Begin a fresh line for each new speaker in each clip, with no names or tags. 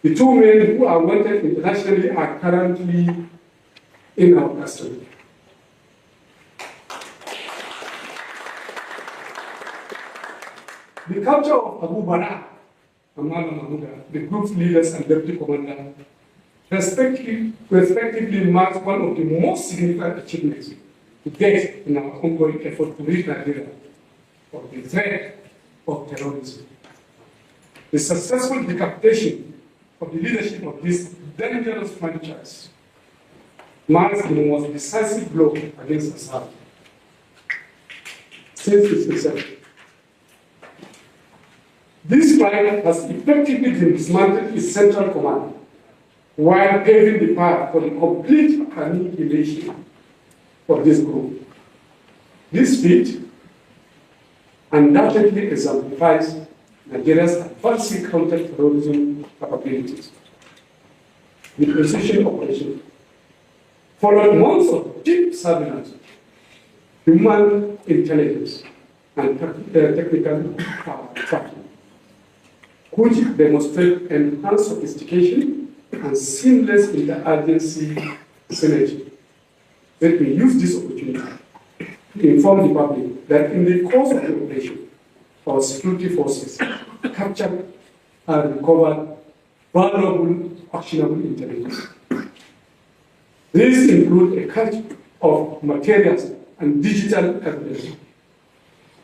The two men who are wanted internationally are currently in our custody. The capture of Abu Bara and Mahmuda, the group's leaders and deputy commander, respectively marks one of the most significant achievements to date in our ongoing effort to rid Nigeria of the threat of terrorism. The successful decapitation of the leadership of this dangerous franchise marks the most decisive blow against Ansaru since its inception. This strike has effectively dismantled its central command, while paving the path for the complete annihilation of this group. This feat undoubtedly exemplifies Nigeria's advancing counter-terrorism capabilities. The precision operation followed months of deep surveillance, human intelligence, and technical tracking, which demonstrate enhanced sophistication and seamless interagency synergy. Let me use this opportunity to inform the public that in the course of the operation, our security forces captured and recovered valuable actionable intelligence. These include a cache of materials and digital evidence,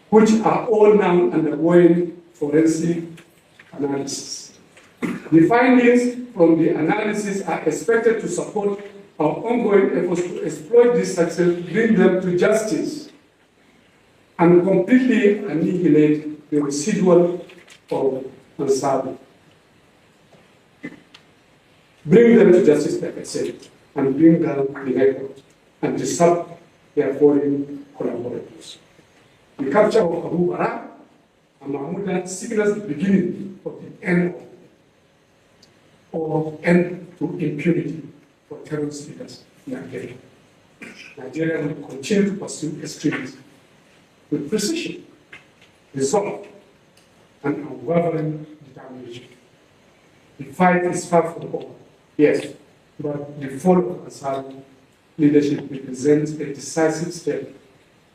which are all now undergoing forensic analysis. The findings from the analysis are expected to support our ongoing efforts to exploit this success, bring them to justice, and completely annihilate the residual of Ansaru. Bring them to justice, like I said, and bring down the network and disrupt their foreign collaborators. The capture of Abu Bara and Mahmuda signals the beginning of the end to impunity for terrorist leaders in Nigeria. Nigeria will continue to pursue extremism with precision, resolve, and unwavering determination. The fight is far from over, yes, but the fall of Ansaru leadership represents a decisive step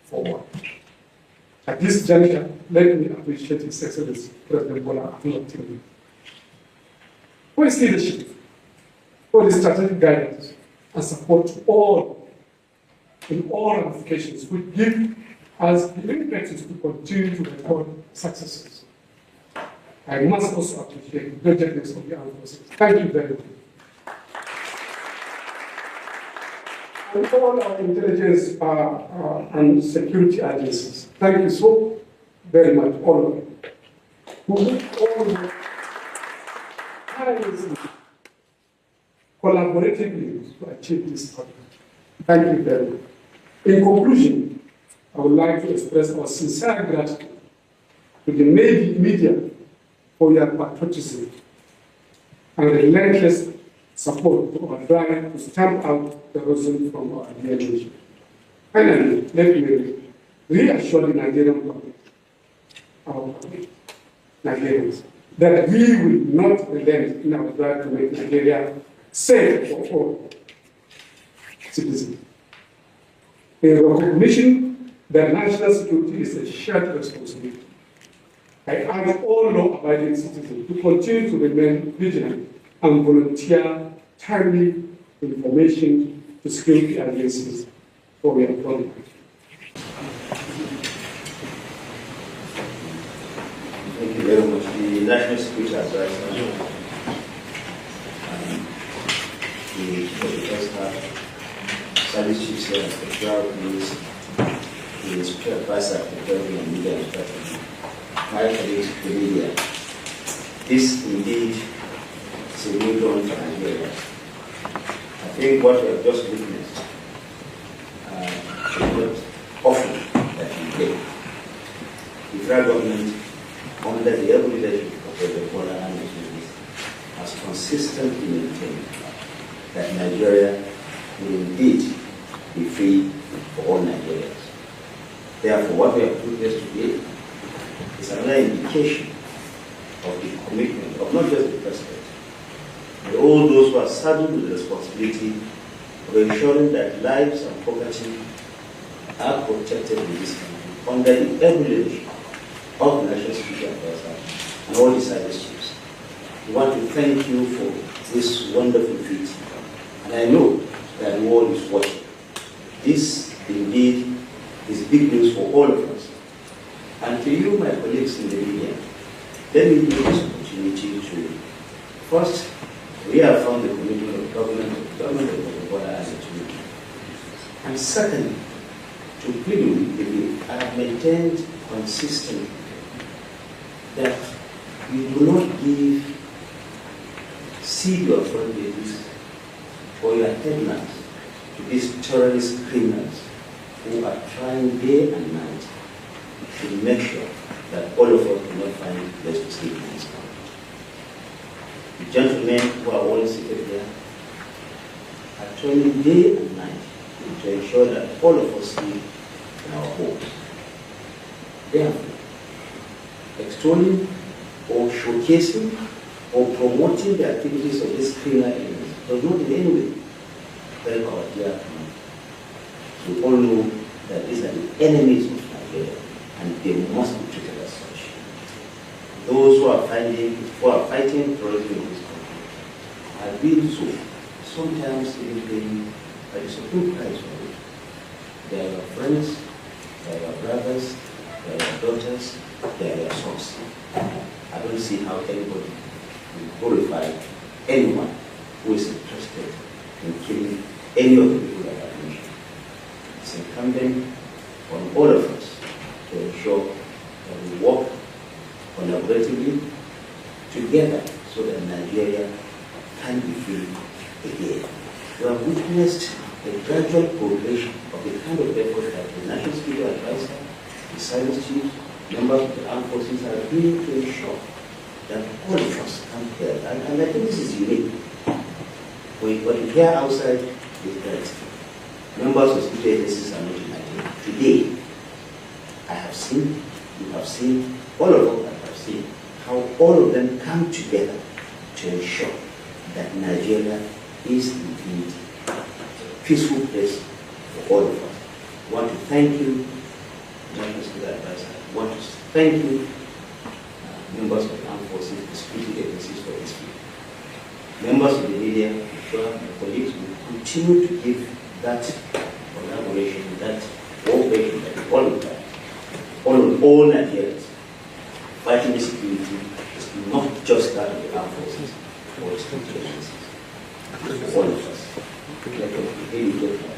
forward. At this juncture, let me appreciate His Excellency President Bola Ahmed Tinubu for his leadership, for his strategic guidance and support to all in all ramifications, which give us the impetus to continue to record successes. I must also appreciate the diligence of the armed forces. Thank you very much. And all our intelligence and security agencies, thank you so very much, all of you, who all tirelessly, collaboratively to achieve this project. Thank you very much. In conclusion, I would like to express our sincere gratitude to the media for your patriotism and relentless support to our drive to stamp out terrorism from our dear nation. Finally, let me reassure the Nigerian public, our public, Nigerians, that we will not relent in our drive to make Nigeria safe for all citizens. In recognition that national security is a shared responsibility, I urge all law-abiding citizens to continue to remain vigilant and volunteer timely information to security agencies for their problem.
Thank you very much. The National Security Advisor, the First Staff, Service Chiefs and Federal Police, the Security Advisor of the Federal and Media and Strategy, my colleagues, the media. This indeed is a new dawn for Nigeria. I think what we have just witnessed is not often that we play. The federal government, under the able leadership of President Bola Ahmed Tinubu, has consistently maintained that Nigeria will indeed be free for all Nigerians. Therefore, what we have witnessed today is another indication of the commitment of not just the President, all those who are saddled with the responsibility of ensuring that lives and property are protected in this country under the able leadership of the National Security Advisor and all the service chiefs. We want to thank you for this wonderful feat. And I know that the world is watching. This indeed is big news for all of us. And to you, my colleagues in the media, let me use this opportunity to first reaffirm the commitment of the government of the border as a community. And second, to plead with you, I have maintained consistently that you do not give seed your front babies or your headlines to these terrorist criminals who are trying day and night to make sure that all of us do not find place to sleep in this country. The gentlemen who are all seated here are toiling day and night to ensure that all of us sleep in our homes. Therefore, extolling or showcasing or promoting the activities of these criminal enemies does not in any way help our dear country. We all know that these are the enemies of Nigeria and they must be treated as such. Those who are fighting terrorism in this country are doing so, sometimes even paying a supreme price for it. They are your friends, they are your brothers, they are your daughters, they are your sons. I don't see how anybody will glorify anyone who is interested in killing any of the people that I mentioned. It's incumbent on all of us to ensure that we work collaboratively together so that Nigeria can be free again. We have witnessed a gradual progression of the kind of effort that the National Security Advisor, the service chiefs, members of the armed forces are doing to ensure that all of us come here. And I think this is unique. What you hear outside is that members of security agencies are not united. Today, I have seen, you have seen, all of us have seen how all of them come together to ensure that Nigeria is indeed a peaceful place for all of us. I want to thank you, National Security Advisor. I want to thank you, members of the armed forces, the security agencies for this field. Members of the media, I'm sure my colleagues will continue to give that collaboration, that cooperation, that voluntary, all Nigerians. Fighting insecurity is not just that of the armed forces or the security agencies. It's for all of us. Let us begin with